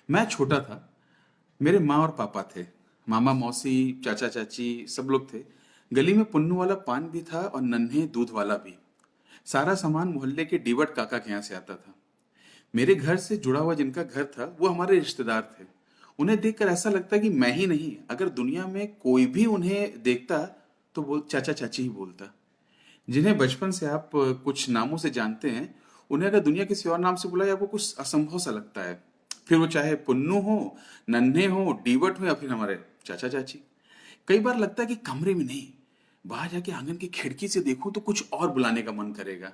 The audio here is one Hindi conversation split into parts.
मैं छोटा था। मेरे माँ और पापा थे। मामा मौसी चाचा चाची सब लोग थे। गली में पुन्नू वाला पान भी था और नन्हे दूध वाला भी। सारा सामान मोहल्ले के डीवट काका के यहाँ से आता था। मेरे घर से जुड़ा हुआ जिनका घर था वो हमारे रिश्तेदार थे। उन्हें देखकर ऐसा लगता कि मैं ही नहीं, अगर दुनिया में कोई भी उन्हें देखता तो वो चाचा चाची ही बोलता। जिन्हें बचपन से आप कुछ नामों से जानते हैं, उन्हें अगर दुनिया किसी और नाम से बुलाए आपको कुछ असंभव सा लगता है। फिर वो चाहे पुन्नू हो, नन्हे हो, डीवट हो या फिर हमारे चाचा चाची। कई बार लगता है कि कमरे में नहीं, बाहर जाके आंगन की खिड़की से देखूं तो कुछ और बुलाने का मन करेगा,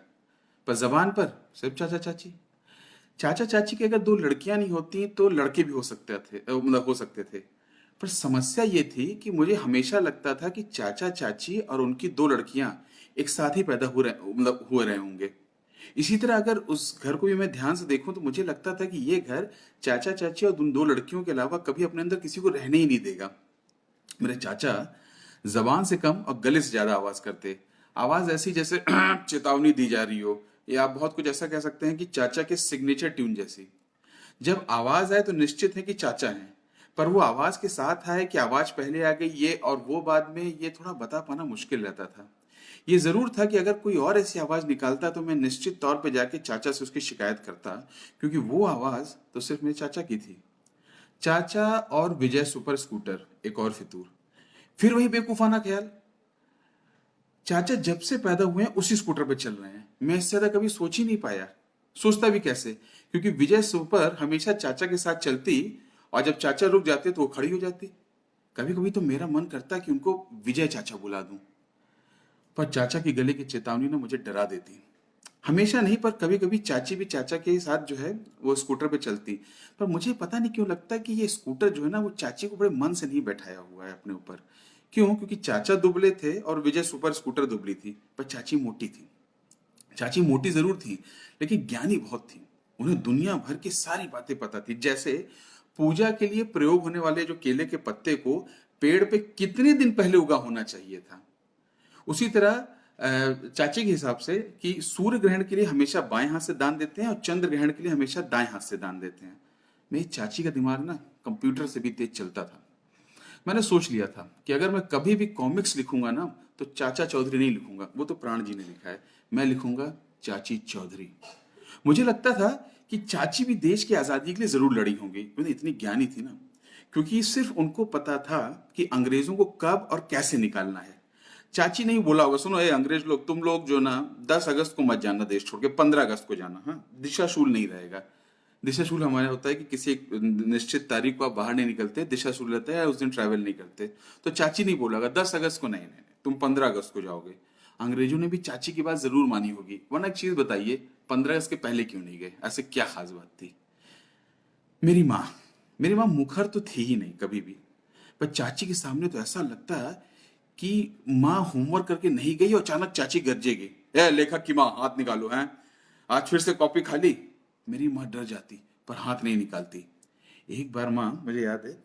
पर जबान पर सिर्फ चाचा चाची। चाचा चाची की अगर दो लड़कियां नहीं होती तो लड़के भी हो सकते थे, मतलब हो सकते थे। पर समस्या ये थी कि मुझे हमेशा लगता था कि चाचा चाची और उनकी दो लड़कियां एक साथ ही पैदा हो रहे, मतलब हुए रहे होंगे। इसी तरह अगर उस घर को भी मैं ध्यान से देखूं तो मुझे लगता था कि ये घर चाचा चाची और उन दो लड़कियों के अलावा कभी अपने अंदर किसी को रहने ही नहीं देगा। मेरे चाचा जबान से कम और गले से ज्यादा आवाज करते। आवाज ऐसी जैसे चेतावनी दी जा रही हो, या आप बहुत कुछ ऐसा कह सकते हैं कि चाचा के सिग्नेचर ट्यून जैसी। जब आवाज आए तो निश्चित है कि चाचा हैं, पर वो आवाज के साथ आए कि आवाज पहले आ गई ये और वो बाद में, ये थोड़ा बता पाना मुश्किल रहता था। ये जरूर था कि अगर कोई और ऐसी आवाज निकालता तो मैं निश्चित तौर पे जाके चाचा से उसकी शिकायत करता, क्योंकि वो आवाज तो सिर्फ मेरे चाचा की थी। चाचा और विजय सुपर स्कूटर, एक और फितूर। फिर वही बेवकूफाना ख्याल, चाचा जब से पैदा हुए हैं उसी स्कूटर पे चल रहे हैं। मैं इससे ज्यादा कभी सोच ही नहीं पाया। सोचता भी कैसे, क्योंकि विजय सुपर हमेशा चाचा के साथ चलती और जब चाचा रुक जाते तो वो खड़ी हो जाती। कभी कभी तो मेरा मन करता कि उनको विजय चाचा बुला दूं, पर चाचा की गले की चेतावनी ना मुझे डरा देती। हमेशा नहीं, पर कभी कभी चाची भी चाचा के साथ जो है वो स्कूटर पे चलती। पर मुझे पता नहीं क्यों लगता कि ये स्कूटर जो है ना वो चाची को बड़े मन से नहीं बैठाया हुआ है अपने ऊपर। क्यों? क्योंकि चाचा दुबले थे और विजय सुपर स्कूटर दुबली थी, पर चाची मोटी थी। चाची मोटी जरूर थी, लेकिन ज्ञानी बहुत थी। उन्हें दुनिया भर की सारी बातें पता थी, जैसे पूजा के लिए प्रयोग होने वाले जो केले के पत्ते को पेड़ पे कितने दिन पहले उगा होना चाहिए था। उसी तरह चाची के हिसाब से कि सूर्य ग्रहण के लिए हमेशा बाएं हाथ से दान देते हैं और चंद्र ग्रहण के लिए हमेशा दाएं हाथ से दान देते हैं। मेरी चाची का दिमाग ना कंप्यूटर से भी तेज चलता था। मैंने सोच लिया था कि अगर मैं कभी भी कॉमिक्स लिखूंगा ना तो चाचा चौधरी नहीं लिखूंगा, वो तो प्राण जी ने लिखा है। मैं लिखूंगा चाची चौधरी। मुझे लगता था कि चाची भी देश की आजादी के लिए जरूर लड़ी होंगी, मतलब इतनी ज्ञानी थी ना। क्योंकि सिर्फ उनको पता था कि अंग्रेजों को कब और कैसे निकालना है। चाची नहीं बोला होगा, सुनो ए अंग्रेज लोग, तुम लोग जो ना 10 अगस्त को मत जाना देश छोड़ के, 15 अगस्त को जाना। हाँ, दिशाशूल नहीं रहेगा। दिशाशूल हमारे होता है कि किसी एक निश्चित तारीख को आप बाहर नहीं निकलते, दिशाशूल रहता है, उस दिन ट्रैवल नहीं करते। तो चाची नहीं बोला 10 अगस्त को, नहीं नहीं नहीं, तुम 15 अगस्त को जाओगे। अंग्रेजों ने भी चाची की बात जरूर मानी होगी, वरना एक चीज बताइए, 15 अगस्त के पहले क्यों नहीं गए? ऐसे क्या खास बात थी? मेरी माँ, मेरी माँ मुखर तो थी ही नहीं कभी भी, पर चाची के सामने तो ऐसा लगता है कि माँ होमवर्क करके नहीं गई और अचानक चाची गरजेगी, ए लेखक की माँ हाथ निकालो हैं, आज फिर से कॉपी खाली। मेरी माँ डर जाती पर हाथ नहीं निकालती। एक बार माँ, मुझे याद है,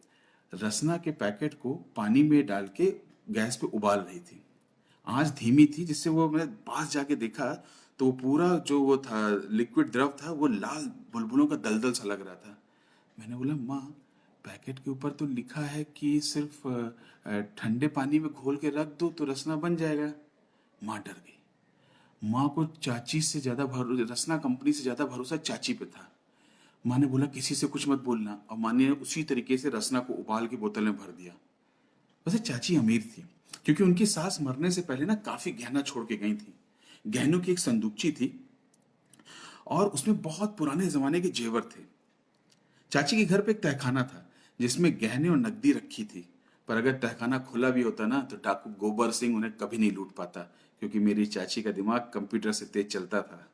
रसना के पैकेट को पानी में डाल के गैस पे उबाल रही थी। आंच धीमी थी, जिससे वो, मैंने पास जाके देखा तो वो पूरा जो वो था लिक्विड द्रव था वो लाल बुलबुलों का दलदल सा लग रहा था। मैंने बोला माँ, पैकेट के ऊपर तो लिखा है कि सिर्फ ठंडे पानी में घोल के रख दो तो रसना बन जाएगा। माँ डर गई। माँ को चाची से ज्यादा रसना कंपनी से ज्यादा भरोसा चाची पे था। माँ ने बोला किसी से कुछ मत बोलना, और माँ ने उसी तरीके से रसना को उबाल के बोतल में भर दिया। वैसे चाची अमीर थी, क्योंकि उनकी सास मरने से पहले ना काफी गहना छोड़ के गई थी। गहनों की एक संदूकची थी और उसमें बहुत पुराने जमाने के जेवर थे। चाची के घर पे एक तहखाना था जिसमें गहने और नकदी रखी थी। पर अगर तहखाना खुला भी होता ना तो डाकू गोबर सिंह उन्हें कभी नहीं लूट पाता, क्योंकि मेरी चाची का दिमाग कंप्यूटर से तेज चलता था।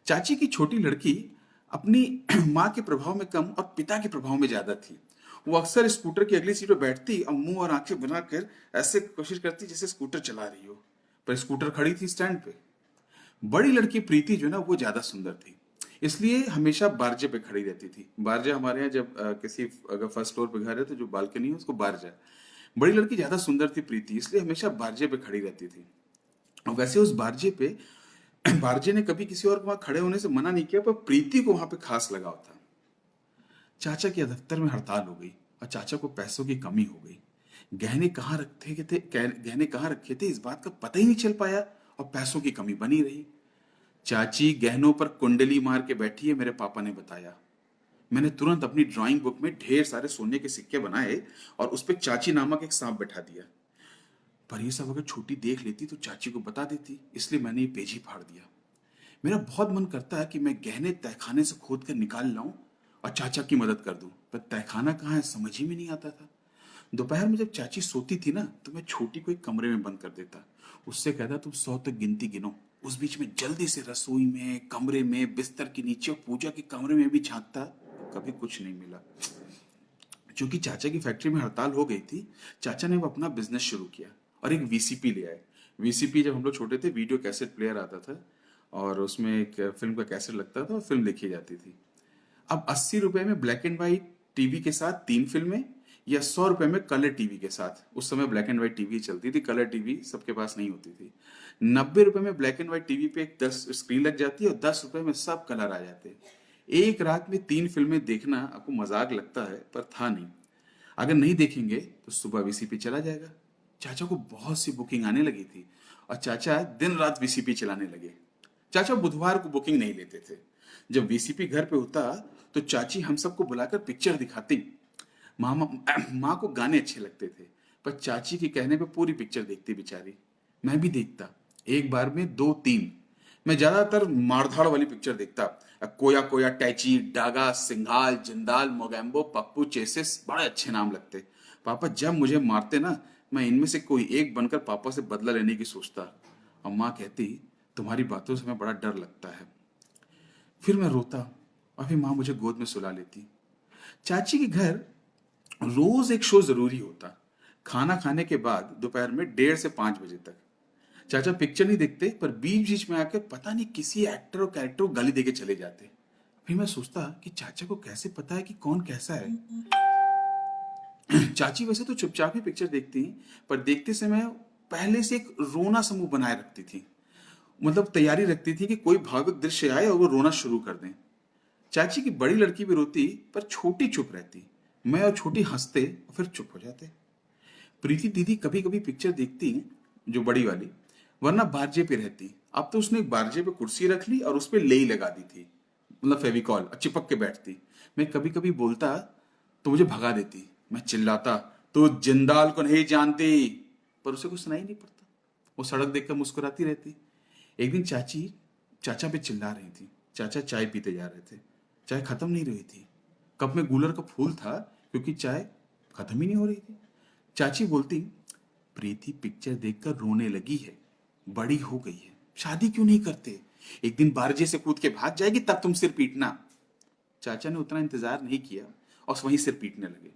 चाची की छोटी लड़की अपनी माँ के प्रभाव में कम और पिता के प्रभाव में ज्यादा थी। वो अक्सर स्कूटर की अगली सीट पर बैठती और मुंह और आंखें बनाकर ऐसे कोशिश करती जैसे स्कूटर चला रही हो, पर स्कूटर खड़ी थी स्टैंड पे। बड़ी लड़की प्रीति जो ना वो ज्यादा सुंदर थी, इसलिए हमेशा बारजे पे खड़ी रहती थी। बारजा हमारे यहाँ जब किसी अगर फर्स्ट फ्लोर पे घर है तो जो बालकनी है उसको बारजा। बड़ी लड़की ज्यादा सुंदर थी प्रीति, इसलिए हमेशा बारजे पे खड़ी रहती थी। और वैसे उस बारजे पे बारजे ने कभी किसी और को वहां खड़े होने से मना नहीं किया, पर प्रीति को वहां पे खास लगाव था। चाचा के दफ्तर में हड़ताल हो गई और चाचा को पैसों की कमी हो गई। गहने कहाँ रखे थे इस बात का पता ही नहीं चल पाया और पैसों की कमी बनी रही। चाची गहनों पर कुंडली मार के बैठी है, मेरे पापा ने बताया। मैंने तुरंत अपनी ड्राइंग बुक में ढेर सारे सोने के सिक्के बनाए और उस पर चाची नामक एक सांप बैठा दिया। पर ये सब अगर छोटी देख लेती तो चाची को बता देती, इसलिए मैंने ये पेज ही फाड़ दिया। मेरा बहुत मन करता है कि मैं गहने तहखाने से खोद कर निकाल लाऊं और चाचा की मदद कर दूं, पर तहखाना कहाँ है समझ ही में नहीं आता था। दोपहर में जब चाची सोती थी ना तो मैं छोटी को एक कमरे में बंद कर देता, उससे कहता तुम 100 तक गिनती गिनो। उस बीच में जल्दी से रसोई में, कमरे में, बिस्तर के नीचे और पूजा के कमरे में भी झांकता, कभी कुछ नहीं मिला। क्योंकि चाचा की फैक्ट्री में हड़ताल हो गई थी, चाचा ने वो अपना बिजनेस शुरू किया और एक वीसीपी ले आए। वीसीपी जब हम लोग छोटे थे वीडियो कैसेट प्लेयर आता था और उसमें एक फिल्म का कैसेट लगता था और फिल्म देखी जाती थी। अब 80 रुपए में ब्लैक एंड व्हाइट टीवी के साथ 3 फिल्में या 100 रुपए में कलर टीवी के साथ। उस समय ब्लैक एंड व्हाइट टीवी चलती थी, कलर टीवी सबके पास नहीं होती थी। 90 रुपए में ब्लैक एंड व्हाइट टीवी पे एक 10 स्क्रीन लग जाती है और 10 रुपए में सब कलर आ जाते। एक रात में 3 फिल्में देखना आपको मजाक लगता है पर था नहीं। अगर नहीं देखेंगे तो सुबह वीसीपी चला जाएगा। चाचा को बहुत सी बुकिंग आने लगी थी और चाचा दिन रात वीसीपी चलाने लगे। चाचा बुधवार को बुकिंग नहीं लेते थे। जब वीसीपी घर पे होता तो चाची हम सबको बुलाकर पिक्चर दिखाती। मामा माँ को गाने अच्छे लगते थे पर चाची के कहने पे पूरी पिक्चर देखती बेचारी। मैं भी देखता, एक बार में 2-3। मैं ज्यादातर मारधाड़ वाली पिक्चर देखता। कोया कोया टैची, डागा, सिंघाल, जिंदाल, मोगैम्बो, पप्पू, चेसिस, बड़े अच्छे नाम लगते। पापा जब मुझे मारते ना मैं इनमें से कोई एक बनकर पापा से बदला लेने की सोचता और माँ कहती तुम्हारी बातों से हमें बड़ा डर लगता है। फिर मैं रोता और फिर माँ मुझे गोद में सुला लेती। चाची के घर रोज एक शो जरूरी होता। खाना खाने के बाद दोपहर में 1:30 से 5 बजे तक। चाचा पिक्चर नहीं देखते पर बीच बीच में आकर पता नहीं किसी एक्टर और कैरेक्टर को गाली देके चले जाते। फिर मैं सोचता कि चाचा को कैसे पता है कि कौन कैसा है। चाची वैसे तो चुपचाप ही पिक्चर देखती पर देखते समय पहले से एक रोना समूह बनाए रखती थी। मतलब तैयारी रखती थी कि कोई भावुक दृश्य आए और वो रोना शुरू कर दें। चाची की बड़ी लड़की भी रोती पर छोटी चुप रहती। मैं और छोटी हंसते और फिर चुप हो जाते। प्रीति दीदी कभी कभी पिक्चर देखती जो बड़ी वाली, वरना बारजे पे रहती। अब तो उसने एक बारजे पे कुर्सी रख ली और उस पर लेई लगा दी थी, मतलब फेविकॉल, चिपक के बैठती। मैं कभी कभी बोलता तो मुझे भगा देती। मैं चिल्लाता तो जिंदाल को नहीं जानती, पर उसे कुछ सुनाई नहीं पड़ता। वो सड़क देखकर मुस्कुराती रहती। एक दिन चाची चाचा पे चिल्ला रही थी। चाचा चाय पीते जा रहे थे, चाय खत्म नहीं रही थी। कप में गूलर का फूल था क्योंकि चाय खत्म ही नहीं हो रही थी। चाची बोलती प्रीति पिक्चर देखकर रोने लगी है, बड़ी हो गई है, शादी क्यों नहीं करते, एक दिन बारजे से कूद के भाग जाएगी तब तुम सिर पीटना। चाचा ने उतना इंतजार नहीं किया और वहीं सिर पीटने लगे।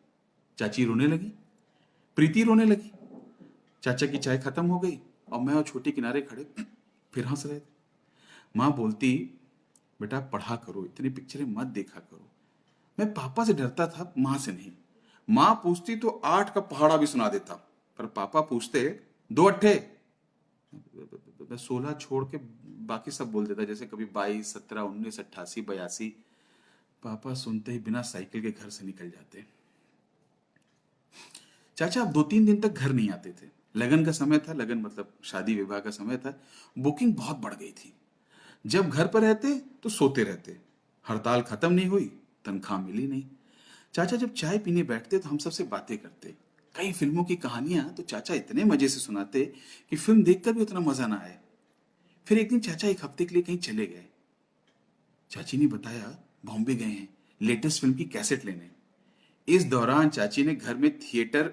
चाची रोने लगी, प्रीति रोने लगी। चाचा की चाय खत्म हो गई और मैं और छोटे किनारे खड़े फिर हंस रहे थे। माँ बोलती बेटा पढ़ा करो, इतनी पिक्चरें मत देखा करो। मैं पापा से डरता था, माँ से नहीं। माँ पूछती तो 8 का पहाड़ा भी सुना देता, पर पापा पूछते 2 अट्ठे, मैं 16 छोड़ के बाकी सब बोल देता, जैसे कभी 22, 17, 19, 88, 82। पापा सुनते ही बिना साइकिल के घर से निकल जाते। चाचा अब 2-3 दिन तक घर नहीं आते थे। लगन का समय था, लगन मतलब शादी विवाह का समय था। बुकिंग बहुत बढ़ गई थी। जब घर पर रहते तो सोते रहते। हड़ताल खत्म नहीं हुई, तनख्वाह मिली नहीं। चाचा जब चाय पीने बैठते तो हम सबसे बातें करते। कई फिल्मों की कहानियां तो चाचा इतने मजे से सुनाते कि फिल्म देखकर भी उतना मजा ना आए। फिर एक दिन चाचा एक हफ्ते के लिए कहीं चले गए। चाची ने बताया बॉम्बे गए हैं लेटेस्ट फिल्म की कैसेट लेने। इस दौरान चाची ने घर में थिएटर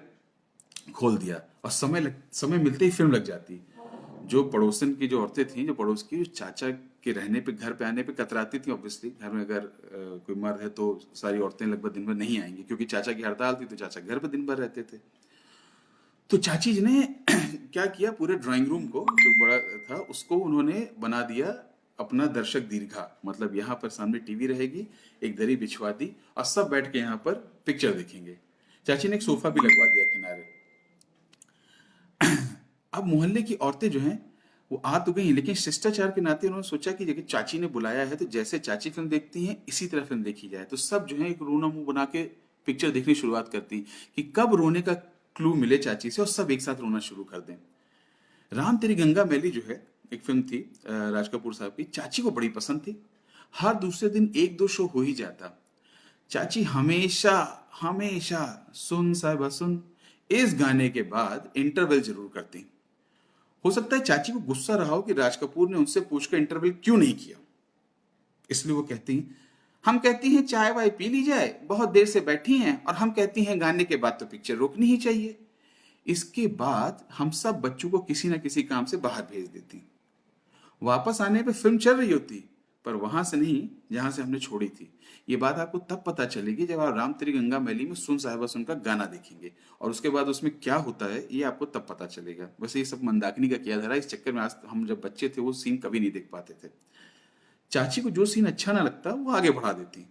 खोल दिया और समय मिलते ही फिल्म लग जाती। जो पड़ोसन की जो औरतें थीं, जो पड़ोस की, चाचा के रहने पे, घर पे आने पे कतराती थी। ऑब्वियसली घर में अगर कोई मर्द है तो सारी औरतें लगभग दिन भर नहीं आएंगी, क्योंकि चाचा की हड़ताल थी तो चाचा घर पे दिन भर रहते थे। तो चाची जी ने क्या किया, पूरे ड्राइंग रूम को जो बड़ा था उसको उन्होंने बना दिया अपना दर्शक दीर्घा। मतलब यहाँ पर सामने टीवी रहेगी, एक दरी बिछवा दी और सब बैठ के यहाँ पर पिक्चर देखेंगे। चाची ने एक सोफा भी लगवा दिया किनारे। अब मोहल्ले की औरतें जो हैं वो आ तो गई, लेकिन शिष्टाचार के नाते उन्होंने सोचा कि जगह चाची ने बुलाया है तो जैसे चाची फिल्म देखती हैं इसी तरह फिल्म देखी जाए। तो सब जो है एक रोना मुंह बना के पिक्चर देखनी शुरुआत करती कि कब रोने का क्लू मिले चाची से और सब एक साथ रोना शुरू कर दें। राम तेरी गंगा मैली जो है एक फिल्म थी राज कपूर साहब की, चाची को बड़ी पसंद थी। हर दूसरे दिन एक दो शो हो ही जाता। चाची हमेशा हमेशा सुन साहिबा सुन इस गाने के बाद इंटरवल जरूर करती। हो सकता है चाची को गुस्सा रहा हो कि राज कपूर ने उनसे पूछकर इंटरवल क्यों नहीं किया, इसलिए वो कहती हम कहती हैं चाय वाय पी ली जाए, बहुत देर से बैठी हैं, और हम कहती हैं गाने के बाद तो पिक्चर रोकनी ही चाहिए। इसके बाद हम सब बच्चों को किसी ना किसी काम से बाहर भेज देती। वापस आने पे फिल्म चल रही होती, पर वहां से नहीं जहां से हमने छोड़ी थी। ये बात आपको तब पता चलेगी जब आप राम तेरी गंगा मैली में सुन साहिबा सुन का गाना देखेंगे, और उसके बाद उसमें क्या होता है ये आपको तब पता चलेगा। वैसे ये सब मंदाकिनी का किया धरा, इस चक्कर में आज हम जब बच्चे थे वो सीन कभी नहीं देख पाते थे। चाची को जो सीन अच्छा ना लगता वो आगे बढ़ा देती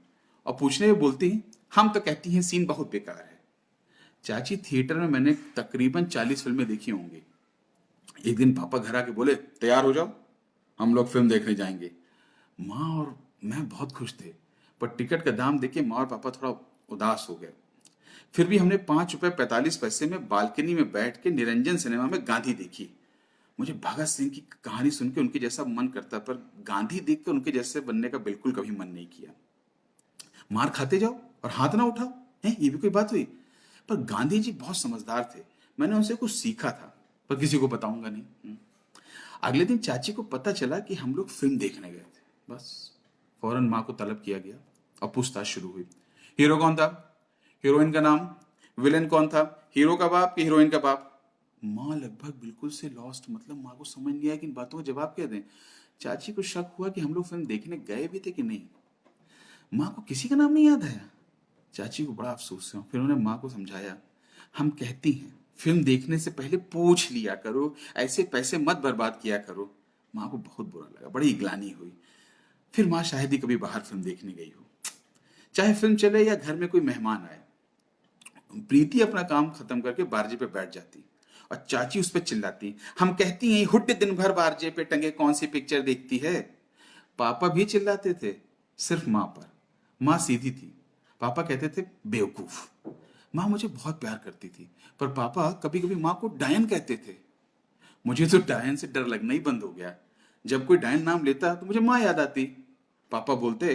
और पूछने में बोलती हम तो कहती हैं सीन बहुत बेकार है। चाची थिएटर में मैंने तकरीबन 40 फिल्में देखी होंगी। एक दिन पापा घर आके बोले तैयार हो जाओ, हम लोग फिल्म देखने जाएंगे। माँ और मैं बहुत खुश थे, पर टिकट का दाम देके माँ और पापा थोड़ा उदास हो गए। फिर भी हमने 5 रुपए 45 पैसे में बालकनी में बैठ के निरंजन सिनेमा में गांधी देखी। मुझे भगत सिंह की कहानी सुन के उनके जैसा मन करता, पर गांधी देख कर उनके जैसे बनने का बिल्कुल कभी मन नहीं किया। मार खाते जाओ और हाथ ना उठाओ, है ये भी कोई बात हुई? पर गांधी जी बहुत समझदार थे, मैंने उनसे कुछ सीखा था, पर किसी को बताऊंगा नहीं। अगले दिन चाची को पता चला कि हम लोग फिल्म देखने गए थे। बस फौरन माँ को तलब किया गया और पूछताछ शुरू हुई। हीरो कौन था, हीरोइन का नाम, विलेन कौन था, हीरो का बाप कि हीरोइन का बाप? माँ लगभग बिल्कुल से लॉस्ट, मतलब माँ को समझ नहीं आया कि इन बातों का जवाब क्या दें। चाची को शक हुआ कि हम लोग फिल्म देखने गए भी थे कि नहीं। माँ को किसी का नाम नहीं याद आया। चाची को बड़ा अफसोस हुआ। फिर उन्होंने माँ को समझाया, हम कहती हैं फिल्म देखने से पहले पूछ लिया करो, ऐसे पैसे मत बर्बाद किया करो। माँ को बहुत बुरा लगा, बड़ी ग्लानि हुई। फिर माँ शायद ही कभी बाहर फिल्म देखने गई हो, चाहे फिल्म चले या घर में कोई मेहमान आए। प्रीति अपना काम खत्म करके बारजे पे बैठ जाती और चाची उस पर चिल्लाती, हम कहती हैं हुट दिन भर बारजे पे टंगे कौन सी पिक्चर देखती है। पापा भी चिल्लाते थे, सिर्फ माँ पर। माँ सीधी थी, पापा कहते थे बेवकूफ। माँ मुझे बहुत प्यार करती थी, पर पापा कभी कभी माँ को डायन कहते थे। मुझे तो डायन से डर लगना ही बंद हो गया। जब कोई डायन नाम लेता तो मुझे माँ याद आती। पापा बोलते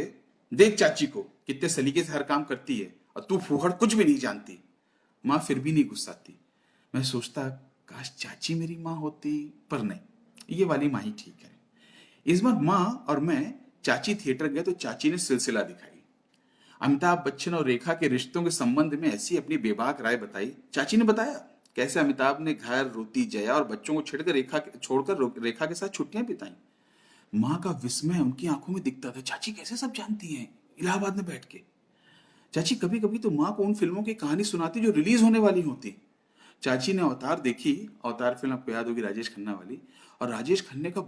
देख चाची को कितने सलीके से हर काम करती है और तू फूहड़ कुछ भी नहीं जानती। माँ फिर भी नहीं गुस्साती। मैं सोचता काश चाची मेरी माँ होती, पर नहीं, ये वाली माँ ही ठीक है। इस बार माँ और मैं चाची थिएटर गए तो चाची ने सिलसिला दिखाई। अमिताभ बच्चन और रेखा के रिश्तों के संबंध में ऐसी अपनी बेबाक राय बताई। चाची ने बताया कैसे अमिताभ ने घर रोती जया और बच्चों को छोड़कर रेखा के साथ छुट्टियां बिताई। माँ का विस्मय उनकी आंखों में दिखता था, चाची कैसे सब जानती हैं इलाहाबाद में बैठ के। चाची कभी कभी तो माँ को उन फिल्मों की कहानी सुनाती जो रिलीज होने वाली होती। चाची ने अवतार देखी, अवतार फिल्म आपको याद होगी राजेश खन्ना वाली, और राजेश खन्ना का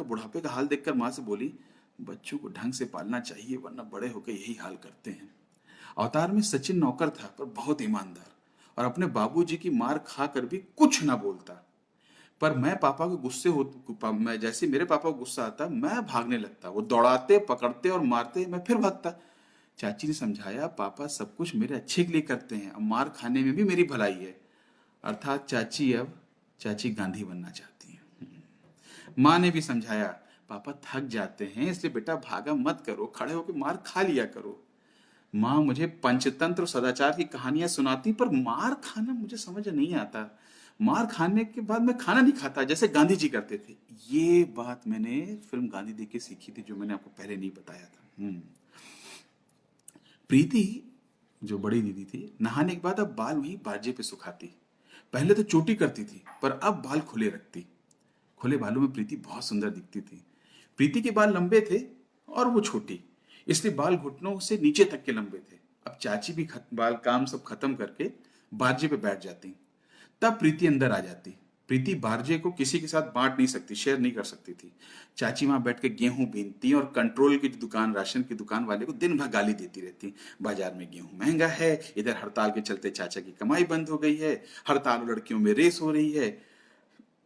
बुढ़ापे का हाल देखकर माँ से बोली बच्चों को ढंग से पालना चाहिए वरना बड़े होकर यही हाल करते हैं। अवतार में सचिन नौकर था पर बहुत ईमानदार, और अपने बाबूजी की मार खाकर भी कुछ ना बोलता। पर मैं पापा को मैं जैसे मेरे पापा को गुस्सा आता मैं भागने लगता, वो दौड़ाते पकड़ते और मारते, मैं फिर भागता। चाची ने समझाया पापा सब कुछ मेरे अच्छे के लिए करते हैं, अब मार खाने में भी मेरी भलाई है। अर्थात चाची गांधी बनना चाहती है। माँ ने भी समझाया पापा थक जाते हैं इसलिए बेटा भागा मत करो, खड़े होकर मार खा लिया करो। माँ मुझे पंचतंत्र और सदाचार की कहानियां सुनाती, पर मार खाना मुझे समझ नहीं आता। मार खाने के बाद मैं खाना नहीं खाता जैसे गांधी जी करते थे। ये बात मैंने फिल्म गांधी देख के सीखी थी, जो मैंने आपको पहले नहीं बताया था। प्रीति जो बड़ी दीदी थी नहाने के बाद अब बाल वहीं बारजे पे सुखाती। पहले तो चोटी करती थी पर अब बाल खुले रखती। खुले बालों में प्रीति बहुत सुंदर दिखती थी। प्रीति के बाल लंबे थे और वो छोटी, इसलिए बाल घुटनों से नीचे तक के लंबे थे। अब चाची भी बाल काम सब खत्म करके बारजे पे बैठ जाती, तब प्रीति अंदर आ जाती। प्रीति बारजे को किसी के साथ बांट नहीं सकती, शेयर नहीं कर सकती थी। चाची वहां बैठ के गेहूं बीनती और कंट्रोल की दुकान, राशन की दुकान वाले को दिन भर गाली देती रहती, बाजार में गेहूं महंगा है, इधर हड़ताल के चलते चाचा की कमाई बंद हो गई है, हड़ताल लड़कियों में रेस हो रही है।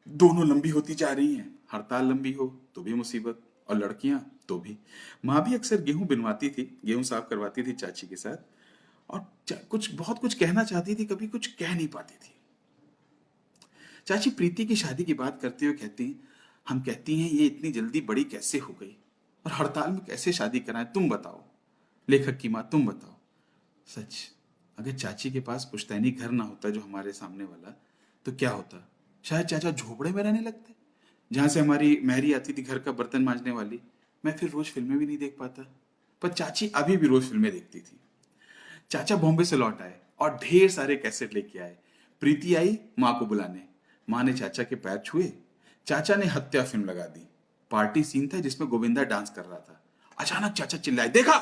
दोनों लंबी होती जा रही हैं, हड़ताल लंबी हो तो भी मुसीबत, और लड़कियां तो भी। माँ भी अक्सर गेहूं बिनवाती थी, गेहूं साफ करवाती थी चाची के साथ, और कुछ बहुत कुछ कहना चाहती थी, कभी कुछ कह नहीं पाती थी। चाची प्रीति की शादी की बात करते हुए कहती, हम कहती हैं ये इतनी जल्दी बड़ी कैसे हो गई, और हड़ताल में कैसे शादी कराएं, तुम बताओ। लेखक की माँ, तुम बताओ। सच, अगर चाची के पास पुश्तैनी घर ना होता जो हमारे सामने वाला, तो क्या होता? शायद चाचा झोपड़े में रहने लगते, जहां से हमारी मैरी आती थी घर का बर्तन मांजने वाली। मैं फिर रोज फिल्में भी नहीं देख पाता। पर चाची अभी भी रोज फिल्में देखती थी। चाचा बॉम्बे से लौट आए और ढेर सारे कैसेट लेके आए। प्रीति आई माँ को बुलाने। माँ ने चाचा के पैर छुए। चाचा ने हत्या फिल्म लगा दी। पार्टी सीन था जिसमें गोविंदा डांस कर रहा था। अचानक चाचा चिल्लाए, देखा!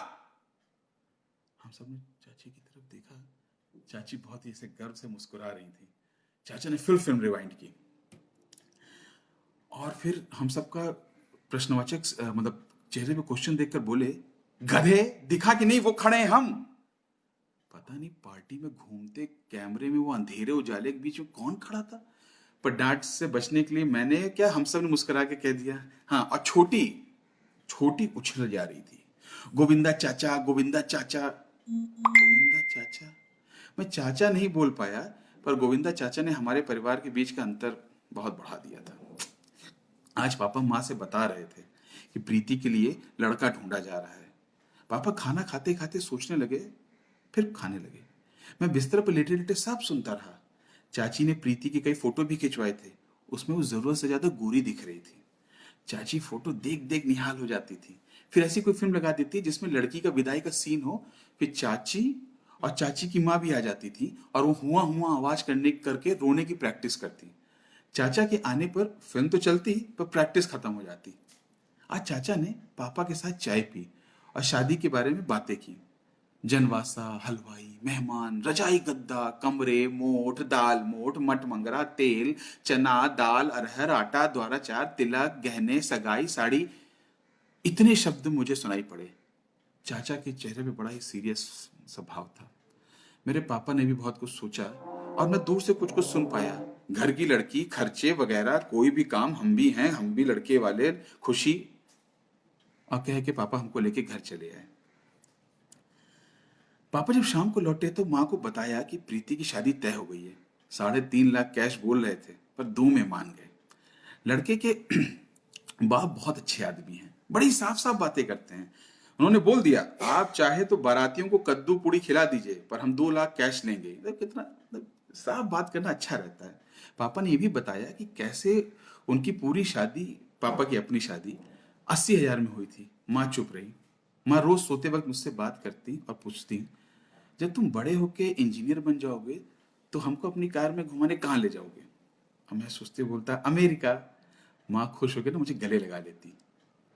हम सब ने चाची की तरफ देखा। चाची बहुत ही ऐसे गर्व से मुस्कुरा रही थी। चाचा ने फिर फिल्म रिवाइंड की, और फिर हम सबका प्रश्नवाचक मतलब चेहरे पे क्वेश्चन देखकर बोले, गधे, दिखा कि नहीं वो खड़े हैं हम। पता नहीं पार्टी में घूमते कैमरे में वो अंधेरे उजाले के बीच में कौन खड़ा था, पर डांट से बचने के लिए मैंने क्या, हम सब ने मुस्कुरा के कह दिया हाँ। और छोटी छोटी उछल जा रही थी, गोविंदा चाचा, गोविंदा चाचा, गोविंदा चाचा। मैं चाचा नहीं बोल पाया, पर गोविंदा चाचा ने हमारे परिवार के बीच का अंतर बहुत बढ़ा दिया था। आज पापा माँ से बता रहे थे कि प्रीति के लिए लड़का ढूंढा जा रहा है। पापा खाना खाते खाते सोचने लगे, फिर खाने लगे। मैं बिस्तर पर लेटे लेटे सब सुनता रहा। चाची ने प्रीति के कई फोटो भी खिंचवाए थे। उसमें वो जरूरत से ज्यादा गोरी दिख रही थी। चाची फोटो देख देख निहाल हो जाती थी। फिर ऐसी कोई फिल्म लगा देती जिसमें लड़की का विदाई का सीन हो। फिर चाची और चाची की माँ भी आ जाती थी, और वो हुआ हुआ आवाज करने करके रोने की प्रैक्टिस करती। चाचा के आने पर फिल्म तो चलती, पर प्रैक्टिस खत्म हो जाती। आज चाचा ने पापा के साथ चाय पी और शादी के बारे में बातें की। जनवासा, हलवाई, मेहमान, रजाई गद्दा, कमरे, मोठ, दाल मोठ, मट मंगरा, तेल, चना, दाल, अरहर, आटा, द्वाराचार, तिलक, गहने, सगाई, साड़ी, इतने शब्द मुझे सुनाई पड़े। चाचा के चेहरे पे बड़ा ही सीरियस स्वभाव था। मेरे पापा ने भी बहुत कुछ सोचा, और मैं दूर से कुछ कुछ सुन पाया। घर की लड़की, खर्चे वगैरह, कोई भी काम, हम भी हैं, हम भी लड़के वाले, खुशी। और कह के पापा हमको लेके घर चले आए। पापा जब शाम को लौटे तो माँ को बताया कि प्रीति की शादी तय हो गई है। 3.5 लाख कैश बोल रहे थे, पर 2 में मान गए। लड़के के बाप बहुत अच्छे आदमी हैं, बड़ी साफ साफ बातें करते हैं। उन्होंने बोल दिया, आप चाहे तो बारातियों को कद्दू पूड़ी खिला दीजिए, पर हम 2 लाख कैश लेंगे। कितना साफ बात करना अच्छा रहता है। पापा ने यह भी बताया कि कैसे उनकी पूरी शादी, पापा की अपनी शादी 80,000 में हुई थी। माँ चुप रही। माँ रोज सोते वक्त मुझसे बात करती और पूछती, जब तुम बड़े होके इंजीनियर बन जाओगे तो हमको अपनी कार में घुमाने कहाँ ले जाओगे? और मैं सोचते बोलता, अमेरिका। माँ खुश होकर ना मुझे गले लगा लेती।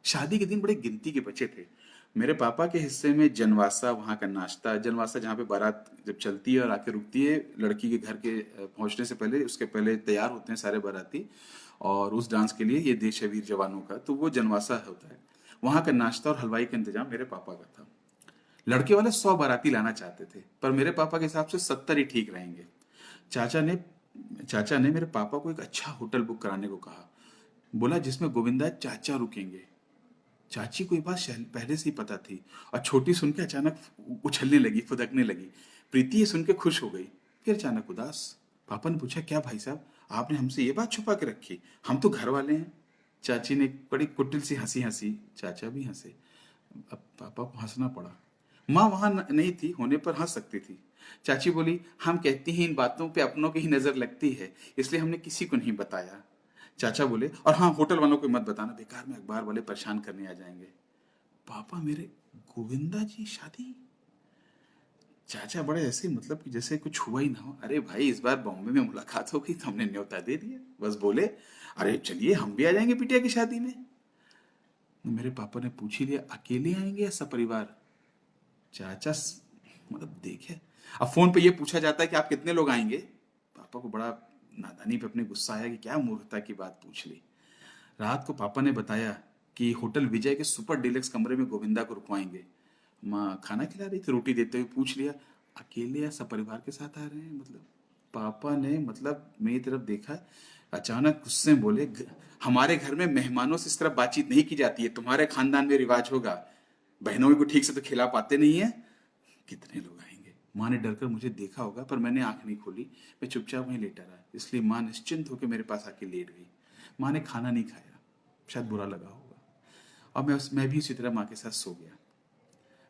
शादी के दिन बड़े गिनती के बचे थे। मेरे पापा के हिस्से में जनवासा, वहाँ का नाश्ता, जनवासा जहाँ पे बारात जब चलती है और आके रुकती है, लड़की के घर के पहुंचने से पहले, उसके पहले तैयार होते हैं सारे बाराती, और उस डांस के लिए, ये देश है वीर जवानों का, तो वो जनवासा होता है। वहाँ का नाश्ता और हलवाई का इंतजाम मेरे पापा का था। लड़के वाले 100 बाराती लाना चाहते थे, पर मेरे पापा के हिसाब से 70 ही ठीक रहेंगे। चाचा ने चाचा ने मेरे पापा को एक अच्छा होटल बुक कराने को कहा। बोला जिसमें गोविंदा चाचा रुकेंगे। चाची को ये बात पहले से ही पता थी, और छोटी सुन के अचानक उछलने लगी, फुदकने लगी। प्रीति ये सुन के खुश हो गई, फिर अचानक उदास। पापा ने पूछा, क्या भाई साहब, आपने हमसे ये बात छुपा के रखी? हम तो घर वाले हैं। चाची ने एक बड़ी कुटिल सी हंसी हंसी। चाचा भी हंसे। अब पापा को हंसना पड़ा। माँ वहां नहीं थी, होने पर हंस सकती थी। चाची बोली, हम कहती हैं इन बातों पे अपनों की ही नजर लगती है, इसलिए हमने किसी को नहीं बताया। चाचा बोले, और हाँ, होटल वालों को मत बताना, बेकार में अखबार वाले परेशान करने आ जाएंगे। पापा मेरे, गोविंदा जी शादी? चाचा बड़े ऐसे, मतलब कि जैसे कुछ हुआ ही ना हो। अरे भाई, इस बार बॉम्बे में मुलाकात हो गई तो हमने न्योता दे दिया, बस बोले, अरे चलिए हम भी आ जाएंगे बिटिया की शादी में। मेरे पापा ने पूछ ही लिया, अकेले आएंगे या सपरिवार? चाचा मतलब देखे, अब फोन पे ये पूछा जाता है कि आप कितने लोग आएंगे। पापा को बड़ा नादानी पे अपने गुस्सा आया कि क्या मूर्खता की बात पूछ ली। रात को पापा ने बताया कि होटल विजय के सुपर डिलक्स कमरे में गोविंदा को रुकवाएंगे। माँ खाना खिला रही थी, रोटी देते हुए पूछ लिया, अकेले या सपरिवार के साथ आ रहे हैं? मतलब पापा ने, मतलब मेरी तरफ देखा। अचानक गुस्से में बोले, हमारे घर में मेहमानों से इस तरह बातचीत नहीं की जाती है, तुम्हारे खानदान में रिवाज होगा, बहनों को ठीक से तो खिला पाते नहीं है, कितने लोग आएंगे। माँ ने डरकर मुझे देखा होगा, पर मैंने आंख नहीं खोली, मैं चुपचाप वहीं लेटा रहा, इसलिए माँ निश्चिंत होकर मेरे पास आके लेट गई। माँ ने खाना नहीं खाया, शायद बुरा लगा होगा, और मैं भी उसी तरह माँ के साथ सो गया।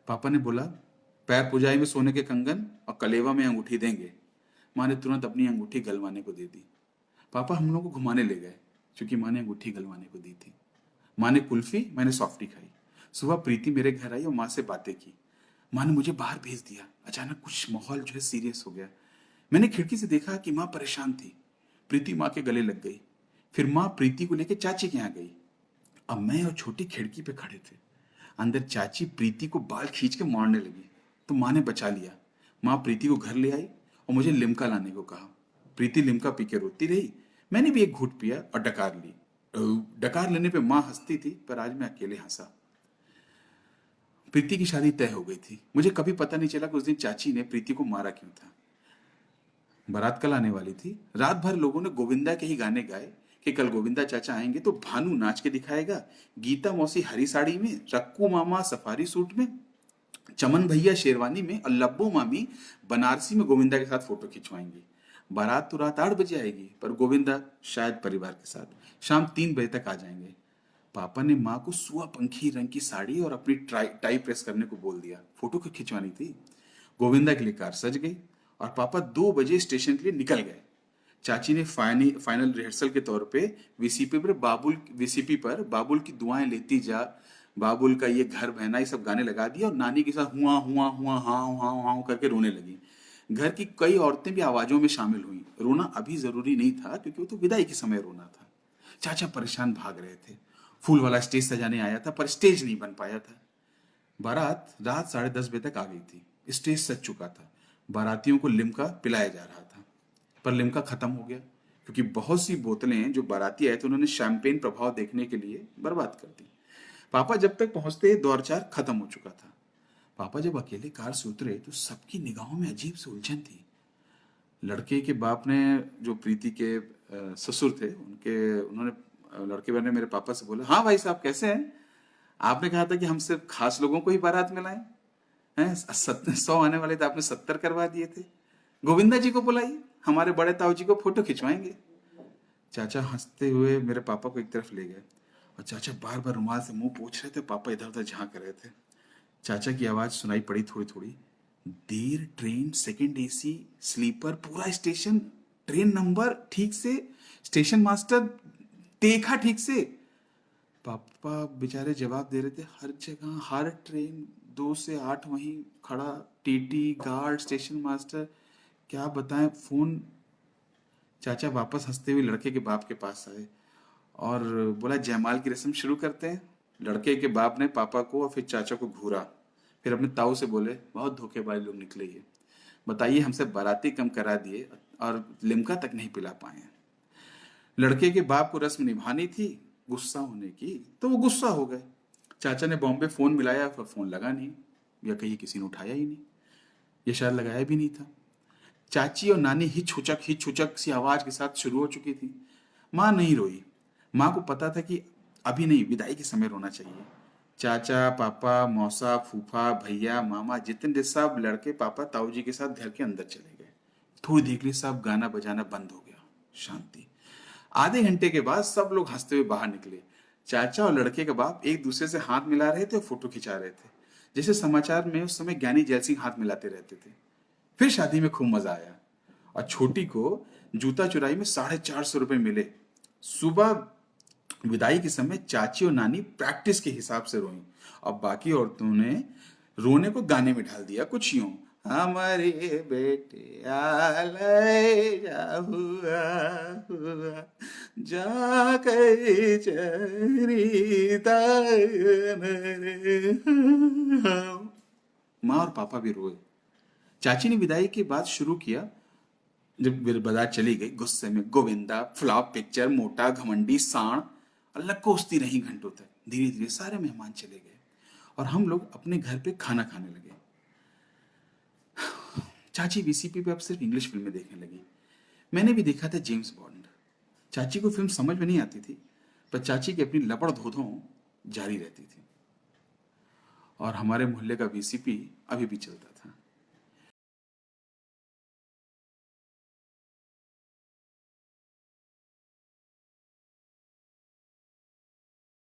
पापा ने बोला, पैर पुजाई में सोने के कंगन और कलेवा में अंगूठी देंगे। माँ ने तुरंत अपनी अंगूठी गलवाने को दे दी। पापा हम लोग को घुमाने ले गए, क्योंकि माँ ने अंगूठी गलवाने को दी थी। माँ ने कुल्फी, मैंने सॉफ्टी खाई। सुबह प्रीति मेरे घर आई और माँ से बातें की। माँ ने मुझे बाहर भेज दिया। अचानक कुछ माहौल जो है सीरियस हो गया। मैंने खिड़की से देखा कि माँ परेशान थी। प्रीति माँ के गले लग गई। फिर माँ प्रीति को लेकर चाची के यहाँ गई। अब मैं और छोटी खिड़की पे खड़े थे। अंदर चाची प्रीति को बाल खींच के मारने लगी, तो माँ ने बचा लिया। माँ प्रीति को घर ले आई और मुझे लिम्का लाने को कहा। प्रीति लिम्का पी के रोती रही। मैंने भी एक घूंट पिया और डकार ली। डकार लेने पे माँ हंसती थी, पर आज मैं अकेले हंसा। प्रीति की शादी तय हो गई थी। मुझे कभी पता नहीं चला कि उस दिन चाची ने प्रीति को मारा क्यों था। बारात कल आने वाली थी। रात भर लोगों ने गोविंदा के ही गाने गाए कि कल गोविंदा चाचा आएंगे तो भानु नाच के दिखाएगा, गीता मौसी हरी साड़ी में, रक्कू मामा सफारी सूट में, चमन भैया शेरवानी में और लब्बो मामी बनारसी में गोविंदा के साथ फोटो खिंचवाएंगी। बारात तो रात 8 बजे आएगी, पर गोविंदा शायद परिवार के साथ शाम 3 बजे तक आ जाएंगे। पापा ने माँ को सुआ पंखी रंग की साड़ी और अपनी टाई प्रेस करने को बोल दिया। फोटो को खिंचवानी थी। गोविंदा के लिए कार सज गई और पापा 2 बजे स्टेशन के लिए निकल गए। चाची ने फाइनल रिहर्सल के तौर पे वीसीपी पर बाबुल की दुआएं लेती जा, बाबुल का ये घर बहना, ये सब गाने लगा दिया और नानी के साथ हुआ हुआ हुआ हाँ हाँ हाँ करके रोने लगी। घर की कई औरतें भी आवाजों में शामिल हुई। रोना अभी जरूरी नहीं था, क्योंकि वो तो विदाई के समय रोना था। चाचा परेशान भाग रहे थे। फूल वाला स्टेज सजाने आया था, पर स्टेज नहीं बन पाया था। बारात रात 10:30 बजे तक आ गई थी। स्टेज सज चुका था। बारातियों को लिम्का पिलाया जा रहा था, पर लिम्का खत्म हो गया, क्योंकि बहुत सी बोतलें जो बाराती आए थे उन्होंने शैंपेन प्रभाव देखने के लिए बर्बाद कर दी। पापा जब तक पहुंचते दौर चार खत्म हो चुका था। पापा जब अकेले कार से उतरे तो सबकी निगाहों में अजीब सी उलझन थी। लड़के के बाप ने, जो प्रीति के ससुर थे, उन्होंने लड़के वाले ने मेरे पापा से बोला, हाँ भाई साहब कैसे हैं? आपने कहा था कि हम सिर्फ खास लोगों को ही बारात में लाएं हैं। 100 आने वाले थे, आपने 70 करवा दिए थे। गोविंदा जी को बुलाइए, हमारे बड़े ताऊ जी को फोटो खिंचवाएंगे। चाचा हंसते हुए मेरे पापा को एक तरफ ले गए और चाचा बार बार रुमाल से मुंह पोंछ रहे थे। पापा इधर उधर झांक रहे थे। चाचा की आवाज सुनाई पड़ी थोड़ी थोड़ी, देर ट्रेन, सेकंड एसी, स्लीपर, पूरा स्टेशन, ट्रेन नंबर ठीक से, स्टेशन मास्टर देखा ठीक से। पापा बेचारे जवाब दे रहे थे, हर जगह, हर ट्रेन 2 से 8 वहीं खड़ा, टीटी, गार्ड, स्टेशन मास्टर, क्या बताएं, फोन। चाचा वापस हंसते हुए लड़के के बाप के पास आए और बोला, जयमाल की रस्म शुरू करते हैं। लड़के के बाप ने पापा को और फिर चाचा को घूरा, फिर अपने ताऊ से बोले, बहुत धोखेबाज लोग निकले ये, बताइए हमसे बाराती कम करा दिए और लिम्का तक नहीं पिला पाए। लड़के के बाप को रस्म निभानी थी, गुस्सा होने की, तो वो गुस्सा हो गए। चाचा ने बॉम्बे फोन मिलाया, पर फोन लगा नहीं, या कहीं किसी ने उठाया ही नहीं, ये शायद लगाया भी नहीं था। चाची और नानी ही छुचक सी आवाज के साथ शुरू हो चुकी थी। माँ नहीं रोई। माँ को पता था कि अभी नहीं, विदाई के समय रोना चाहिए। चाचा, पापा, मौसा, फूफा, भैया, मामा, जितेंद्र, सब लड़के पापा ताऊ जी के साथ घर के अंदर चले गए। थोड़ी देर के लिए सब गाना बजाना बंद हो गया, शांति। आधे घंटे के बाद सब लोग हंसते हुए बाहर निकले। चाचा और लड़के का बाप एक दूसरे से हाथ मिला रहे थे और फोटो खिंचा रहे थे, जैसे समाचार में उस समय ज्ञानी जैल सिंह हाथ मिलाते रहते थे। फिर शादी में खूब मजा आया और छोटी को जूता चुराई में 450 रुपए मिले। सुबह विदाई के समय चाची और नानी प्रैक्टिस के हिसाब से रोई और बाकी औरतों ने रोने को गाने में ढाल दिया, कुछ यूं, हमारे बेटे आलय जा हुआ हुआ जाकर चरिता माँ और पापा भी रोए। चाची ने विदाई की बात शुरू किया। जब बारात चली गई, गुस्से में गोविंदा, फ्लॉप पिक्चर, मोटा, घमंडी, सांड, अल्लाह कोसती रही घंटों तक। धीरे धीरे सारे मेहमान चले गए और हम लोग अपने घर पे खाना खाने लगे। चाची वीसीपी पे अब सिर्फ इंग्लिश फिल्में देखने लगी। मैंने भी देखा था जेम्स बॉन्ड। चाची को फिल्म समझ में नहीं आती थी, पर चाची की अपनी लपड़ धोधों जारी रहती थी। और हमारे मोहल्ले का वीसीपी अभी भी चलता था।